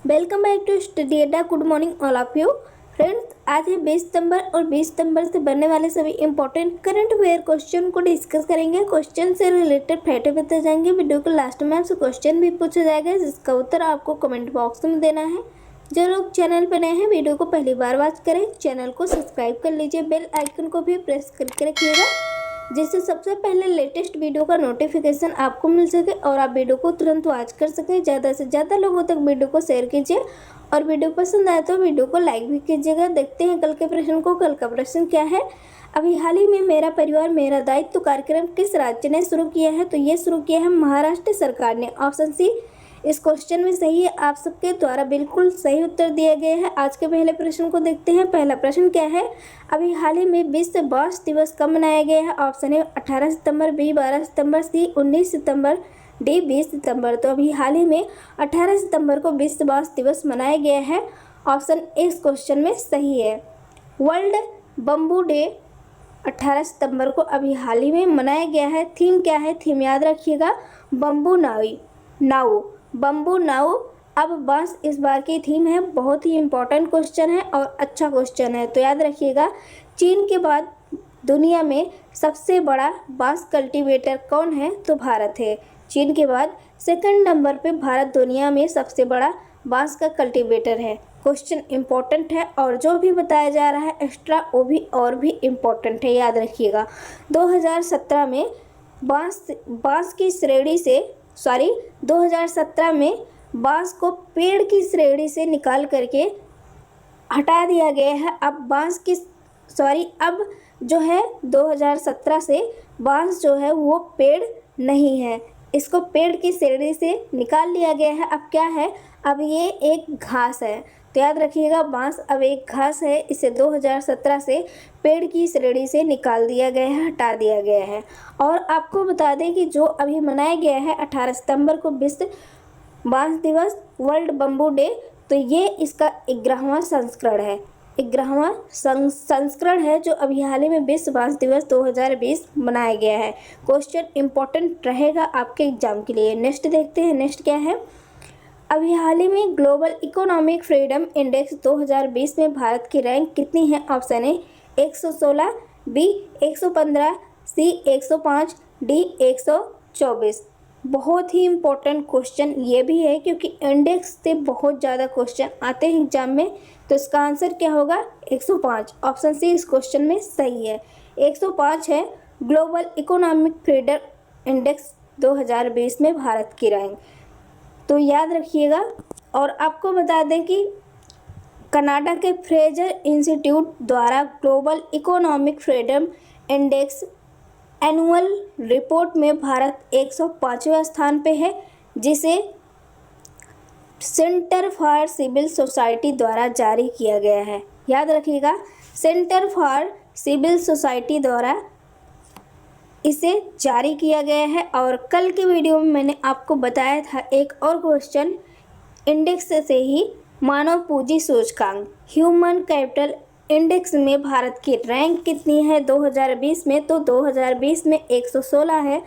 Welcome back to study अड्डा। Good morning all of you friends. आज है 20 सितंबर और 20 सितंबर से बनने वाले सभी इंपॉर्टेंट करंट अफेयर क्वेश्चन को डिस्कस करेंगे। क्वेश्चन से रिलेटेड फैक्ट बताए जाएंगे। वीडियो के लास्ट में आपसे क्वेश्चन भी पूछा जाएगा जिसका उत्तर आपको कमेंट बॉक्स में देना है। जो लोग चैनल पर नए हैं वीडियो को पहली बार वॉच करें, चैनल को सब्सक्राइब कर लीजिए, बेल आइकन को भी प्रेस करके रखिएगा जिससे सबसे पहले लेटेस्ट वीडियो का नोटिफिकेशन आपको मिल सके और आप वीडियो को तुरंत वॉच कर सकें। ज़्यादा से ज़्यादा लोगों तक वीडियो को शेयर कीजिए और वीडियो पसंद आए तो वीडियो को लाइक भी कीजिएगा। देखते हैं कल के प्रश्न को। कल का प्रश्न क्या है? अभी हाल ही में मेरा परिवार मेरा दायित्व कार्यक्रम किस राज्य ने शुरू किया है? तो ये शुरू किया है महाराष्ट्र सरकार ने। ऑप्शन सी इस क्वेश्चन में सही है। आप सबके द्वारा बिल्कुल सही उत्तर दिया गया है। आज के पहले प्रश्न को देखते हैं। पहला प्रश्न क्या है? अभी हाल ही में विश्व बांस दिवस कब मनाया गया है? ऑप्शन है 18 सितंबर, बी 12 सितंबर, सी 19 सितंबर, डी 20 सितंबर। तो अभी हाल ही में 18 सितंबर को विश्व बांस दिवस मनाया गया है। ऑप्शन इस क्वेश्चन में सही है। वर्ल्ड बम्बू डे 18 सितंबर को अभी हाल ही में मनाया गया है। थीम क्या है? थीम याद रखिएगा, बम्बू नाउ बम्बू नाउ। अब बांस इस बार की थीम है। बहुत ही इम्पोर्टेंट क्वेश्चन है और अच्छा क्वेश्चन है, तो याद रखिएगा। चीन के बाद दुनिया में सबसे बड़ा बांस कल्टीवेटर कौन है? तो भारत है। चीन के बाद सेकंड नंबर पे भारत दुनिया में सबसे बड़ा बांस का कल्टीवेटर है। क्वेश्चन इम्पोर्टेंट है और जो भी बताया जा रहा है एक्स्ट्रा वो भी और भी इम्पोर्टेंट है, याद रखिएगा। 2017 में बांस की श्रेणी से 2017 में बांस को पेड़ की श्रेणी से निकाल करके हटा दिया गया है। अब जो है 2017 से बांस जो है वो पेड़ नहीं है, इसको पेड़ की श्रेणी से निकाल लिया गया है। अब क्या है? अब ये एक घास है। तो याद रखिएगा, बांस अब एक घास है। इसे 2017 से पेड़ की श्रेणी से निकाल दिया गया है, हटा दिया गया है। और आपको बता दें कि जो अभी मनाया गया है 18 सितंबर को विश्व बांस दिवस, वर्ल्ड बम्बू डे, तो ये इसका 11वां संस्करण है। 11वां संस्करण है जो अभी हाल ही में विश्व बांस दिवस 2020 मनाया गया है। क्वेश्चन इंपॉर्टेंट रहेगा आपके एग्जाम के लिए। नेक्स्ट देखते हैं। नेक्स्ट क्या है? अभी हाल ही में ग्लोबल इकोनॉमिक फ्रीडम इंडेक्स 2020 में भारत की रैंक कितनी है? ऑप्शन है 116, बी 115, सी 105, डी 124। बहुत ही इम्पोर्टेंट क्वेश्चन ये भी है क्योंकि इंडेक्स से बहुत ज़्यादा क्वेश्चन आते हैं एग्जाम में। तो इसका आंसर क्या होगा? 105। ऑप्शन सी इस क्वेश्चन में सही है। 105 है ग्लोबल इकोनॉमिक फ्रीडम इंडेक्स 2020 में भारत की रैंक, तो याद रखिएगा। और आपको बता दें कि कनाडा के फ्रेजर इंस्टीट्यूट द्वारा global economic freedom index annual report में भारत 105वें स्थान पे है, जिसे सेंटर फॉर सिविल सोसाइटी द्वारा जारी किया गया है। याद रखिएगा, सेंटर फॉर सिविल सोसाइटी द्वारा इसे जारी किया गया है। और कल के वीडियो में मैंने आपको बताया था एक और क्वेश्चन, इंडेक्स से ही मानव पूंजी सूचकांक ह्यूमन कैपिटल इंडेक्स में भारत की रैंक कितनी है 2020 में? तो 2020 में 116 है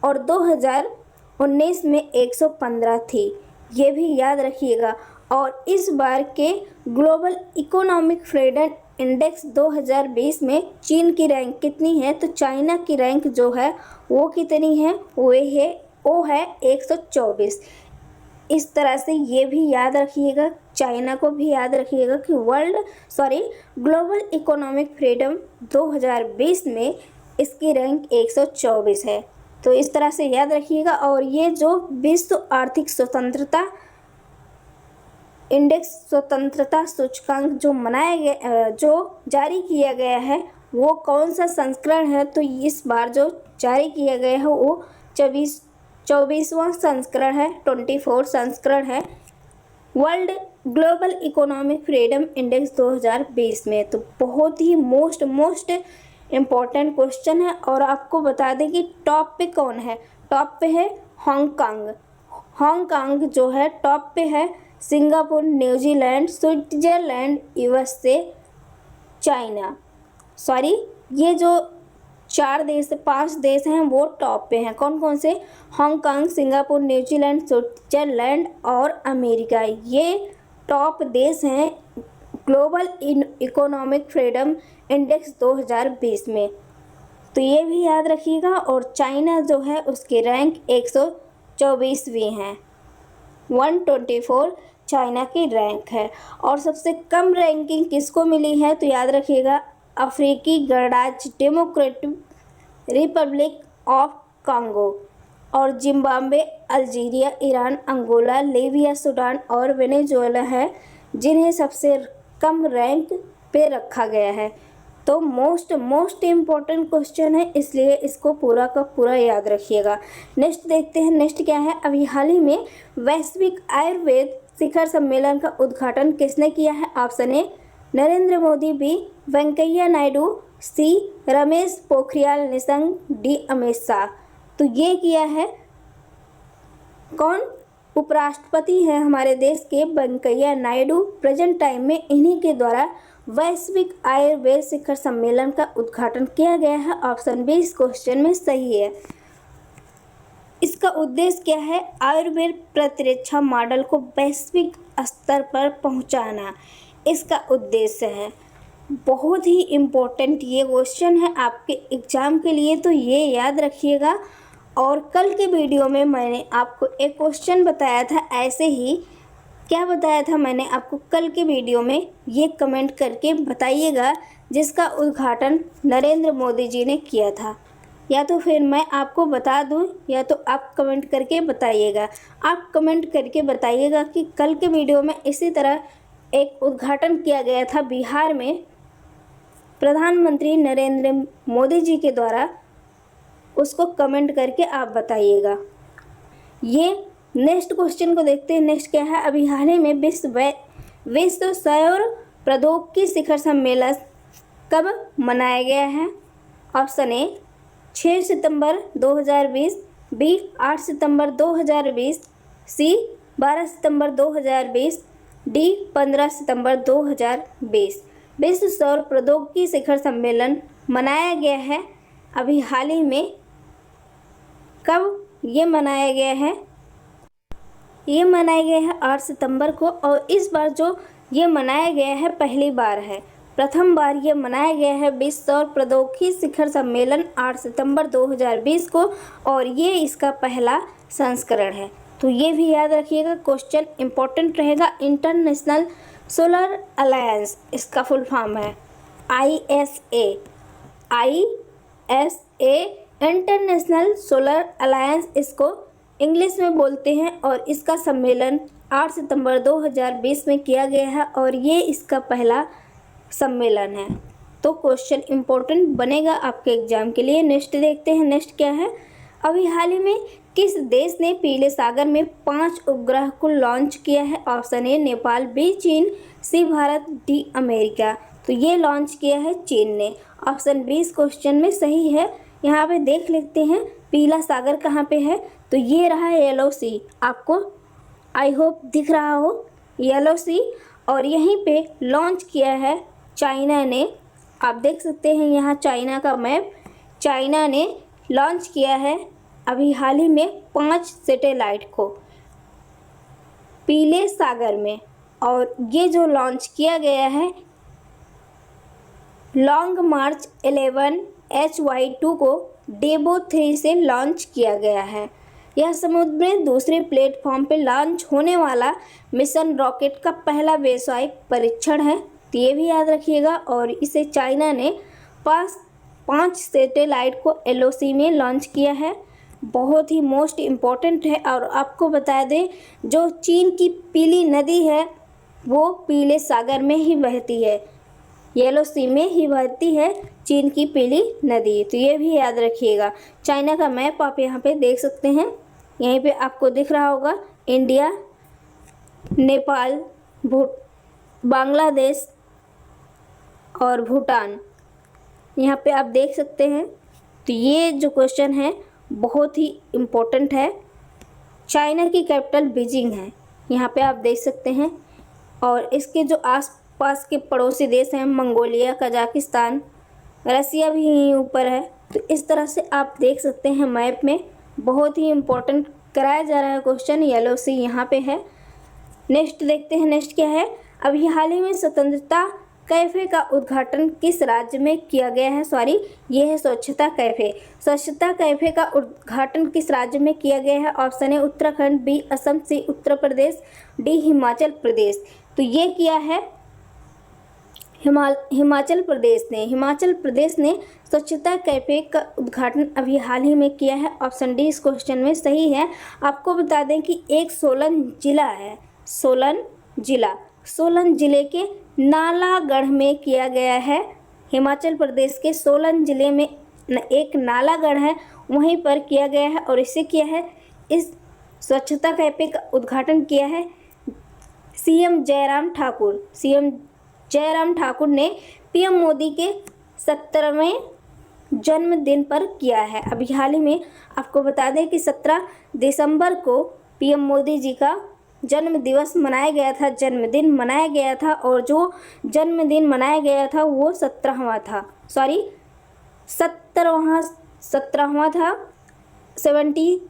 और 2019 में 115 थी, ये भी याद रखिएगा। और इस बार के ग्लोबल इकोनॉमिक फ्रीडम इंडेक्स 2020 में चीन की रैंक कितनी है? तो चाइना की रैंक जो है वो कितनी है? वो है 124। इस तरह से ये भी याद रखिएगा, चाइना को भी याद रखिएगा कि ग्लोबल इकोनॉमिक फ्रीडम 2020 में इसकी रैंक 124 है। तो इस तरह से याद रखिएगा। और ये जो विश्व आर्थिक स्वतंत्रता इंडेक्स स्वतंत्रता सूचकांक जो मनाया गया, जो जारी किया गया है, वो कौन सा संस्करण है? तो इस बार जो जारी किया गया है वो 24वां संस्करण है, 24 संस्करण है world global economic freedom index 2020 में। तो बहुत ही मोस्ट इम्पॉर्टेंट क्वेश्चन है। और आपको बता दें कि टॉप पे कौन है? टॉप पे है हांगकांग जो है टॉप पे है। Singapore, New Zealand, Switzerland, USA, China, ये जो 5 देश हैं वो टॉप पे हैं। कौन कौन से? हांगकांग, सिंगापुर, न्यूजीलैंड, स्विट्जरलैंड और अमेरिका। ये टॉप देश हैं ग्लोबल इकोनॉमिक फ्रीडम इंडेक्स 2020 में, तो ये भी याद रखिएगा। और चाइना जो है उसकी रैंक 124वीं है, 124 चाइना की रैंक है। और सबसे कम रैंकिंग किसको मिली है, तो याद रखिएगा अफ्रीकी गणराज्य डेमोक्रेटिक रिपब्लिक ऑफ कांगो और Zimbabwe, Algeria, Iran, Angola, Libya, Sudan और वेनेजुएला है जिन्हें सबसे कम रैंक पे रखा गया है। तो मोस्ट इम्पॉर्टेंट क्वेश्चन है, इसलिए इसको पूरा का पूरा याद रखिएगा। नेक्स्ट देखते हैं, नेक्स्ट क्या है। अभी हाल ही में वैश्विक आयुर्वेद शिखर सम्मेलन का उद्घाटन किसने किया है? Option A Narendra Modi, B Venkaiah Naidu, C Ramesh Pokhriyal Nishank, D Amit Shah. तो ये किया है कौन? उपराष्ट्रपति हैं हमारे देश के वेंकैया नायडू। प्रेजेंट टाइम में इन्हीं के द्वारा वैश्विक आयुर्वेद शिखर सम्मेलन का उद्घाटन किया गया है। ऑप्शन बी इस क्वेश्चन में सही है। इसका उद्देश्य क्या है? आयुर्वेद प्रतिरक्षा मॉडल को वैश्विक स्तर पर पहुंचाना इसका उद्देश्य है। बहुत ही इम्पोर्टेंट ये क्वेश्चन है आपके एग्ज़ाम के लिए, तो ये याद रखिएगा। और कल के वीडियो में मैंने आपको एक क्वेश्चन बताया था, ऐसे ही क्या बताया था मैंने आपको कल के वीडियो में, ये कमेंट करके बताइएगा जिसका उद्घाटन नरेंद्र मोदी जी ने किया था। या तो फिर मैं आपको बता दूं या तो आप कमेंट करके बताइएगा। आप कमेंट करके बताइएगा कि कल के वीडियो में इसी तरह एक उद्घाटन किया गया था बिहार में प्रधानमंत्री नरेंद्र मोदी जी के द्वारा, उसको कमेंट करके आप बताइएगा। ये नेक्स्ट क्वेश्चन को देखते हैं। नेक्स्ट क्या है? अभी हाल ही में विश्व सौर प्रौद्योगिकी शिखर सम्मेलन कब मनाया गया है? ऑप्शन ए 6 सितंबर 2020, बी 8 सितंबर 2020, सी 12 सितंबर 2020, डी 15 सितंबर 2020। विश्व सौर प्रौद्योगिकी शिखर सम्मेलन मनाया गया है अभी हाल ही में। कब ये मनाया गया है? ये मनाया गया है 8 सितंबर को। और इस बार जो ये मनाया गया है पहली बार है, प्रथम बार ये मनाया गया है विश्व सौर प्रौद्योगिकी शिखर सम्मेलन 8 सितंबर 2020 को, और ये इसका पहला संस्करण है। तो ये भी याद रखिएगा, क्वेश्चन इंपॉर्टेंट रहेगा। इंटरनेशनल सोलर अलायंस इसका फुल फॉर्म है ISA इंटरनेशनल सोलर अलायंस इसको इंग्लिश में बोलते हैं। और इसका सम्मेलन 8 सितंबर 2020 में किया गया है और ये इसका पहला सम्मेलन है। तो क्वेश्चन इम्पोर्टेंट बनेगा आपके एग्जाम के लिए। नेक्स्ट देखते हैं, नेक्स्ट क्या है। अभी हाल ही में किस देश ने पीले सागर में 5 उपग्रह को लॉन्च किया है? ऑप्शन ए नेपाल, बी चीन, सी भारत, डी अमेरिका। तो ये लॉन्च किया है चीन ने। ऑप्शन बी इस क्वेश्चन में सही है। यहाँ पे देख लेते हैं पीला सागर कहाँ पे है, तो ये रहा येलो सी, आपको आई होप दिख रहा हो येलो सी। और यहीं पे लॉन्च किया है चाइना ने। आप देख सकते हैं यहाँ चाइना का मैप, चाइना ने लॉन्च किया है अभी हाल ही में 5 सैटेलाइट को पीले सागर में। और ये जो लॉन्च किया गया है लॉन्ग मार्च 11 HY2 को डेबो 3 से लॉन्च किया गया है। यह समुद्र में दूसरे प्लेटफॉर्म पर लॉन्च होने वाला मिशन रॉकेट का पहला व्यावसायिक परीक्षण है, तो ये भी याद रखिएगा। और इसे चाइना ने 5 सैटेलाइट को LOC में लॉन्च किया है। बहुत ही मोस्ट इम्पॉर्टेंट है। और आपको बता दें जो चीन की पीली नदी है वो पीले सागर में ही बहती है, येलो सी में ही बहती है चीन की पीली नदी। तो ये भी याद रखिएगा। चाइना का मैप आप यहाँ पे देख सकते हैं, यहीं पे आपको दिख रहा होगा इंडिया, नेपाल, बांग्लादेश और भूटान, यहाँ पे आप देख सकते हैं। तो ये जो क्वेश्चन है बहुत ही इम्पोर्टेंट है। चाइना की कैपिटल बीजिंग है, यहाँ पे आप देख सकते हैं। और इसके जो आसपास के पड़ोसी देश हैं मंगोलिया, कजाकिस्तान, रसिया भी यहीं ऊपर है। तो इस तरह से आप देख सकते हैं मैप में बहुत ही इम्पोर्टेंट कराया जा रहा है क्वेश्चन। येलो सी यहाँ पे है। नेक्स्ट देखते हैं, नेक्स्ट क्या है। अभी हाल ही में स्वतंत्रता कैफ़े का उद्घाटन किस राज्य में किया गया है? सॉरी, ये है स्वच्छता कैफ़े। स्वच्छता कैफ़े का उद्घाटन किस राज्य में किया गया है? ऑप्शन है उत्तराखंड, बी असम, सी उत्तर प्रदेश, डी हिमाचल प्रदेश। तो ये किया है हिमाचल प्रदेश ने स्वच्छता कैफ़े का उद्घाटन अभी हाल ही में किया है। ऑप्शन डी इस क्वेश्चन में सही है। आपको बता दें कि एक सोलन जिला है, सोलन जिले के नालागढ़ में किया गया है। हिमाचल प्रदेश के सोलन जिले में एक नालागढ़ है, वहीं पर किया गया है और इसे किया है, इस स्वच्छता कैफ़े का उद्घाटन किया है सीएम जयराम ठाकुर ने पीएम मोदी के 17वें जन्मदिन पर किया है। अभी हाल ही में आपको बता दें कि 17 दिसंबर को पीएम मोदी जी का जन्मदिन मनाया गया था और जो जन्मदिन मनाया गया था वो 17वां था, 70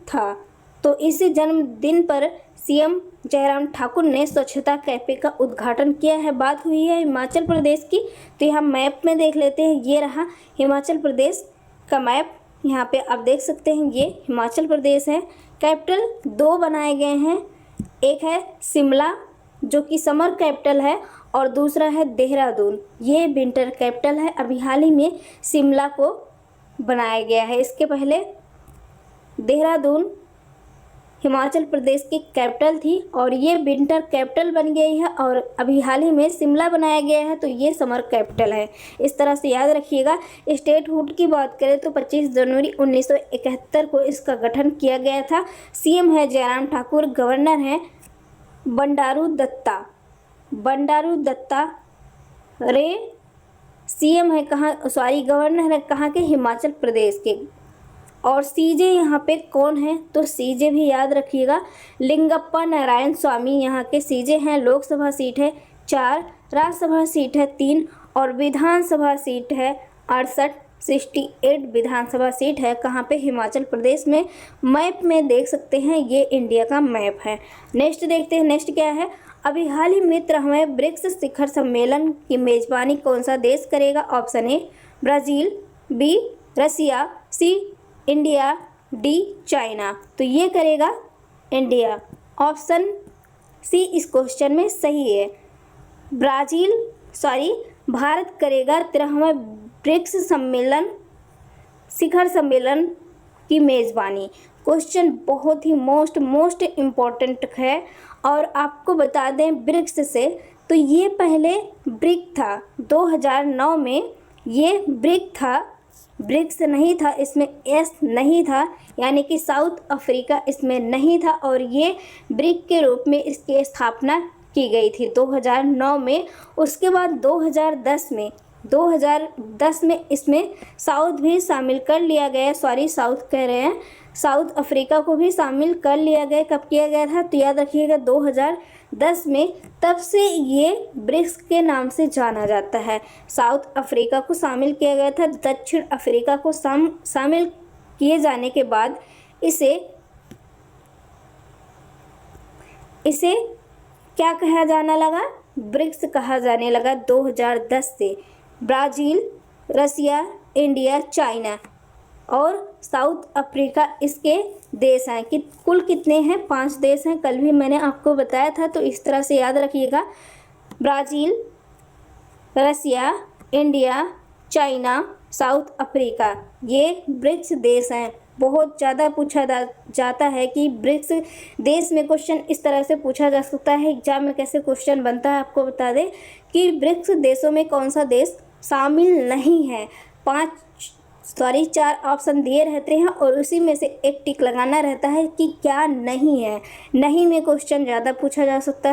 था। तो इस जन्मदिन पर सीएम जयराम ठाकुर ने स्वच्छता कैफ़े का उद्घाटन किया है। बात हुई है हिमाचल प्रदेश की, तो यहाँ मैप में देख लेते हैं। ये रहा हिमाचल प्रदेश का मैप, यहाँ पे आप देख सकते हैं ये हिमाचल प्रदेश है। कैपिटल 2 बनाए गए हैं, एक है शिमला जो कि समर कैपिटल है और दूसरा है देहरादून, ये विंटर कैपिटल है। अभी हाल ही में शिमला को बनाया गया है, इसके पहले देहरादून हिमाचल प्रदेश की कैपिटल थी और ये विंटर कैपिटल बन गई है और अभी हाल ही में शिमला बनाया गया है, तो ये समर कैपिटल है। इस तरह से याद रखिएगा। स्टेटहुड की बात करें तो 25 जनवरी 1971 को इसका गठन किया गया था। सीएम है जयराम ठाकुर, गवर्नर हैं बंडारू दत्ता रे। सीएम है गवर्नर है कहाँ के? हिमाचल प्रदेश के। और सीजे यहाँ पे कौन है? तो सीजे भी याद रखिएगा, लिंगप्पा नारायण स्वामी यहाँ के सीजे हैं। लोकसभा सीट है 4, राज्यसभा सीट है 3 और विधानसभा सीट है 68 विधानसभा सीट है। कहाँ पे? हिमाचल प्रदेश में। मैप में देख सकते हैं, ये इंडिया का मैप है। नेक्स्ट देखते हैं, नेक्स्ट क्या है। अभी हाल ही में 13वें ब्रिक्स शिखर सम्मेलन की मेजबानी कौन सा देश करेगा? Option A Brazil, B Russia, C India, D China. तो ये करेगा इंडिया, ऑप्शन सी इस क्वेश्चन में सही है। भारत करेगा 13वें ब्रिक्स शिखर सम्मेलन की मेज़बानी। क्वेश्चन बहुत ही मोस्ट इम्पॉर्टेंट है। और आपको बता दें ब्रिक्स से, तो ये पहले ब्रिक था 2009 में, ये ब्रिक था, ब्रिक्स नहीं था, इसमें एस नहीं था, यानी कि साउथ अफ्रीका इसमें नहीं था और ये ब्रिक के रूप में इसकी स्थापना की गई थी 2009 में। उसके बाद 2010 में इसमें साउथ भी शामिल कर लिया गया, साउथ अफ्रीका को भी शामिल कर लिया गया। कब किया गया था? तो याद रखिएगा 2010 में। तब से ये ब्रिक्स के नाम से जाना जाता है। साउथ अफ्रीका को शामिल किया गया था, दक्षिण अफ्रीका को शामिल किए जाने के बाद इसे क्या कहा जाने लगा? ब्रिक्स कहा जाने लगा 2010 से। ब्राज़ील, रसिया, इंडिया, चाइना और साउथ अफ्रीका इसके देश हैं। कि कुल कितने हैं? 5 देश हैं, कल भी मैंने आपको बताया था, तो इस तरह से याद रखिएगा। ब्राज़ील, रसिया, इंडिया, चाइना, साउथ अफ्रीका, ये ब्रिक्स देश हैं। बहुत ज़्यादा पूछा जाता है कि ब्रिक्स देश में क्वेश्चन इस तरह से पूछा जा सकता है एग्जाम में, कैसे क्वेश्चन बनता है आपको बता दें कि ब्रिक्स देशों में कौन सा देश शामिल नहीं है। 4 ऑप्शन दिए रहते हैं और उसी में से एक टिक लगाना रहता है कि क्या नहीं है। नहीं में क्वेश्चन ज़्यादा पूछा जाता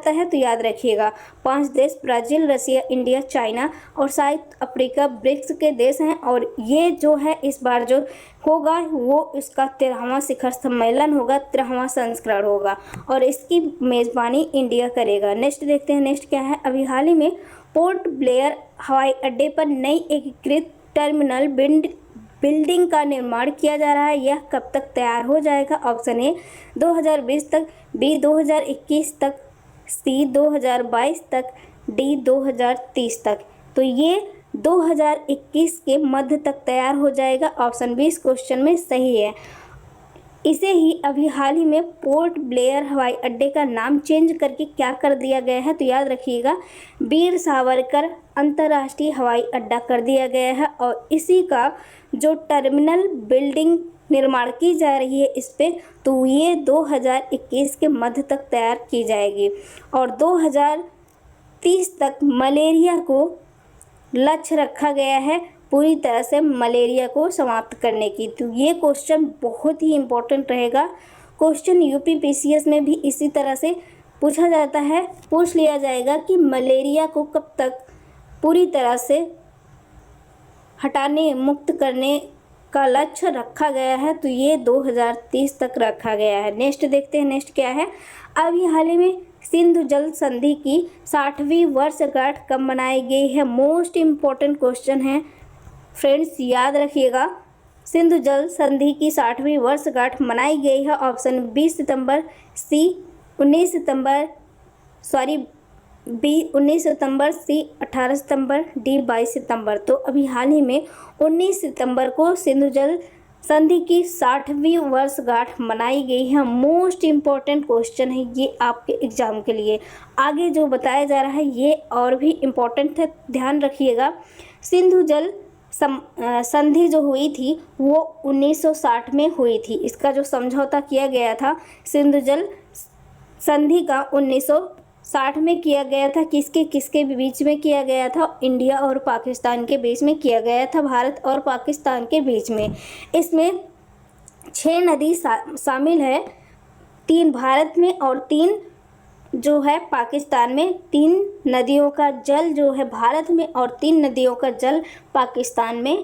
है, तो याद रखिएगा 5 देश ब्राज़ील, रसिया, इंडिया, चाइना और साउथ अफ्रीका ब्रिक्स के देश हैं। और ये जो है इस बार जो होगा वो इसका 13वां शिखर सम्मेलन होगा, 13वां संस्करण होगा और इसकी मेज़बानी इंडिया करेगा। नेक्स्ट देखते हैं, नेक्स्ट क्या है। अभी हाल ही में पोर्ट ब्लेयर हवाई अड्डे पर नई एकीकृत टर्मिनल बिल्डिंग का निर्माण किया जा रहा है, यह कब तक तैयार हो जाएगा? ऑप्शन ए 2020 तक, बी 2021 तक, सी 2022 तक, डी 2030 तक। तो ये 2021 के मध्य तक तैयार हो जाएगा। ऑप्शन बी इस क्वेश्चन में सही है। इसे ही अभी हाल ही में पोर्ट ब्लेयर हवाई अड्डे का नाम चेंज करके क्या कर दिया गया है? तो याद रखिएगा, वीर सावरकर अंतर्राष्ट्रीय हवाई अड्डा कर दिया गया है। और इसी का जो टर्मिनल बिल्डिंग निर्माण की जा रही है इस पे, तो ये 2021 के मध्य तक तैयार की जाएगी। और 2030 तक मलेरिया को लक्ष्य रखा गया है पूरी तरह से मलेरिया को समाप्त करने की। तो ये क्वेश्चन बहुत ही इम्पोर्टेंट रहेगा। क्वेश्चन यूपीपीसीएस में भी इसी तरह से पूछा जाता है, पूछ लिया जाएगा कि मलेरिया को कब तक पूरी तरह से हटाने मुक्त करने का लक्ष्य रखा गया है? तो ये 2030 तक रखा गया है। नेक्स्ट देखते हैं, नेक्स्ट क्या है। अभी हाल ही में सिंधु जल संधि की 60वीं वर्षगांठ कब मनाई गई है? मोस्ट इम्पोर्टेंट क्वेश्चन है फ्रेंड्स, याद रखिएगा। सिंधु जल संधि की 60वीं वर्षगांठ मनाई गई है। ऑप्शन 20 सितंबर, सी 19 सितंबर, बी 19 सितंबर, सी 18 सितंबर, डी 22 सितंबर। तो अभी हाल ही में 19 सितंबर को सिंधु जल संधि की 60वीं वर्षगांठ मनाई गई है। मोस्ट इम्पॉर्टेंट क्वेश्चन है ये आपके एग्जाम के लिए। आगे जो बताया जा रहा है ये और भी इम्पोर्टेंट है, ध्यान रखिएगा। सिंधु जल संधि जो हुई थी वो 1960 में हुई थी। इसका जो समझौता किया गया था सिंधु जल संधि का 1960 में किया गया था। किसके किसके बीच में किया गया था? इंडिया और पाकिस्तान के बीच में किया गया था, भारत और पाकिस्तान के बीच में। इसमें 6 नदी शामिल है, 3 भारत में और 3 जो है पाकिस्तान में। 3 नदियों का जल जो है भारत में और 3 नदियों का जल पाकिस्तान में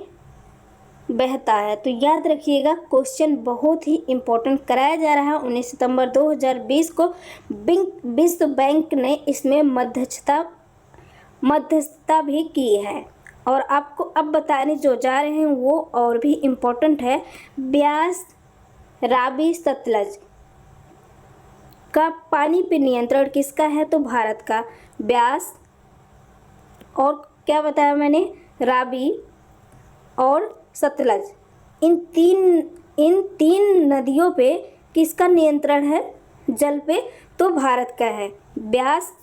बहता है। तो याद रखिएगा, क्वेश्चन बहुत ही इम्पोर्टेंट कराया जा रहा है। 19 सितंबर 2020 को विश्व बैंक ने इसमें मध्यस्थता भी की है। और आपको अब बताने जो जा रहे हैं वो और भी इम्पोर्टेंट है। ब्यास, रावी, सतलज का पानी पे नियंत्रण किसका है? तो भारत का। ब्यास और क्या बताया मैंने, रावी और सतलज, इन तीन नदियों पे किसका नियंत्रण है जल पे? तो भारत का है। ब्यास,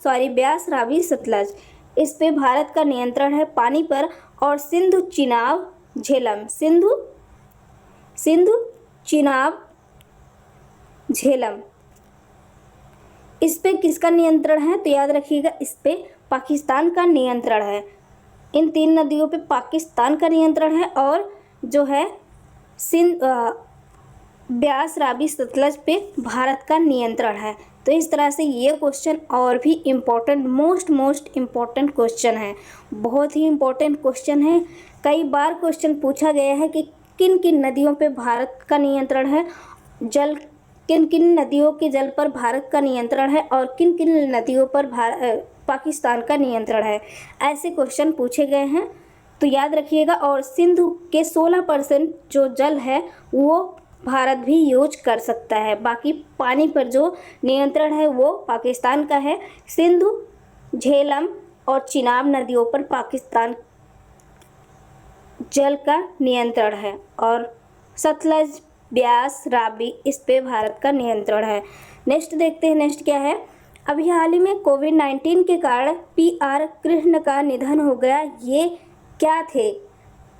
रावी, सतलज, इस पे भारत का नियंत्रण है पानी पर। और सिंधु, चिनाब, झेलम, सिंधु, चिनाब, झेलम, इस पे किसका नियंत्रण है? तो याद रखिएगा, इस पे पाकिस्तान का नियंत्रण है। इन 3 नदियों पे पाकिस्तान का नियंत्रण है और जो है ब्यास, रावी, सतलज पे भारत का नियंत्रण है। तो इस तरह से ये क्वेश्चन और भी इम्पोर्टेंट, मोस्ट इम्पोर्टेंट क्वेश्चन है, बहुत ही इम्पोर्टेंट क्वेश्चन है। कई बार क्वेश्चन पूछा गया है कि किन किन नदियों पे भारत का नियंत्रण है, किन किन नदियों के जल पर भारत का नियंत्रण है और किन किन नदियों पर पाकिस्तान का नियंत्रण है। ऐसे क्वेश्चन पूछे गए हैं, तो याद रखिएगा। और सिंधु के 16% जो जल है वो भारत भी यूज कर सकता है, बाकी पानी पर जो नियंत्रण है वो पाकिस्तान का है। सिंधु, झेलम और चिनाब नदियों पर पाकिस्तान जल का नियंत्रण है और सतलज, ब्यास, रावी, इस पे भारत का नियंत्रण है। नेक्स्ट देखते हैं, नेक्स्ट क्या है। अभी हाल ही में कोविड-19 के कारण PR कृष्ण का निधन हो गया। ये क्या थे?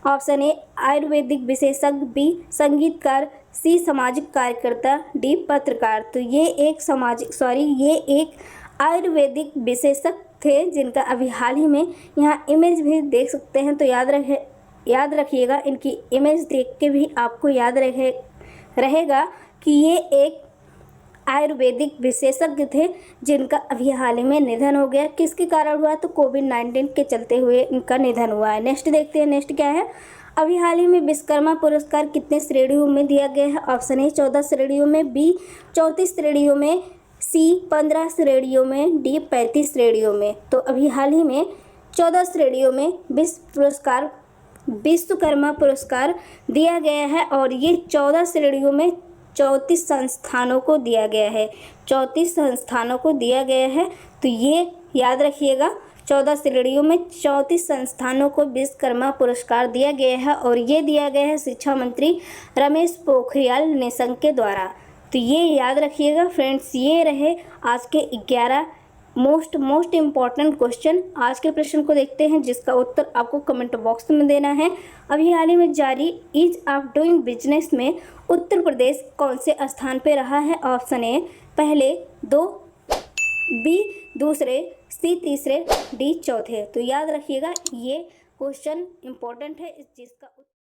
ऑप्शन ए आयुर्वेदिक विशेषज्ञ, बी संगीतकार, सी सामाजिक कार्यकर्ता, डी पत्रकार। तो ये एक आयुर्वेदिक विशेषज्ञ थे जिनका अभी हाल ही में यहाँ इमेज भी देख सकते हैं। तो याद रखिएगा, इनकी इमेज देख के भी आपको याद रहेगा कि ये एक आयुर्वेदिक विशेषज्ञ थे जिनका अभी हाल ही में निधन हो गया। किसके कारण हुआ? तो कोविड-19 के चलते हुए इनका निधन हुआ है। नेक्स्ट देखते हैं, नेक्स्ट क्या है। अभी हाल ही में विश्वकर्मा पुरस्कार कितने श्रेणियों में दिया गया है? ऑप्शन ए 14 श्रेणियों में, बी 34 श्रेणियों में, सी 15 श्रेणियों में, डी 35 श्रेणियों में। तो अभी हाल ही में 14 श्रेणियों में विश्व पुरस्कार विश्वकर्मा पुरस्कार दिया गया है और ये 14 श्रेणियों में 34 संस्थानों को दिया गया है। 34 संस्थानों को दिया गया है, तो ये याद रखिएगा 14 श्रेणियों में 34 संस्थानों को विश्वकर्मा पुरस्कार दिया गया है और ये दिया गया है शिक्षा मंत्री रमेश पोखरियाल निशंक के द्वारा। तो ये याद रखिएगा फ्रेंड्स। ये रहे आज के 11 मोस्ट इम्पॉर्टेंट क्वेश्चन। आज के प्रश्न को देखते हैं जिसका उत्तर आपको कमेंट बॉक्स में देना है। अभी हाल ही में जारी ईज ऑफ डूइंग बिजनेस में उत्तर प्रदेश कौन से स्थान पे रहा है? ऑप्शन ए पहले, 2 बी दूसरे, सी तीसरे, डी चौथे। तो याद रखिएगा ये क्वेश्चन इम्पोर्टेंट है, जिसका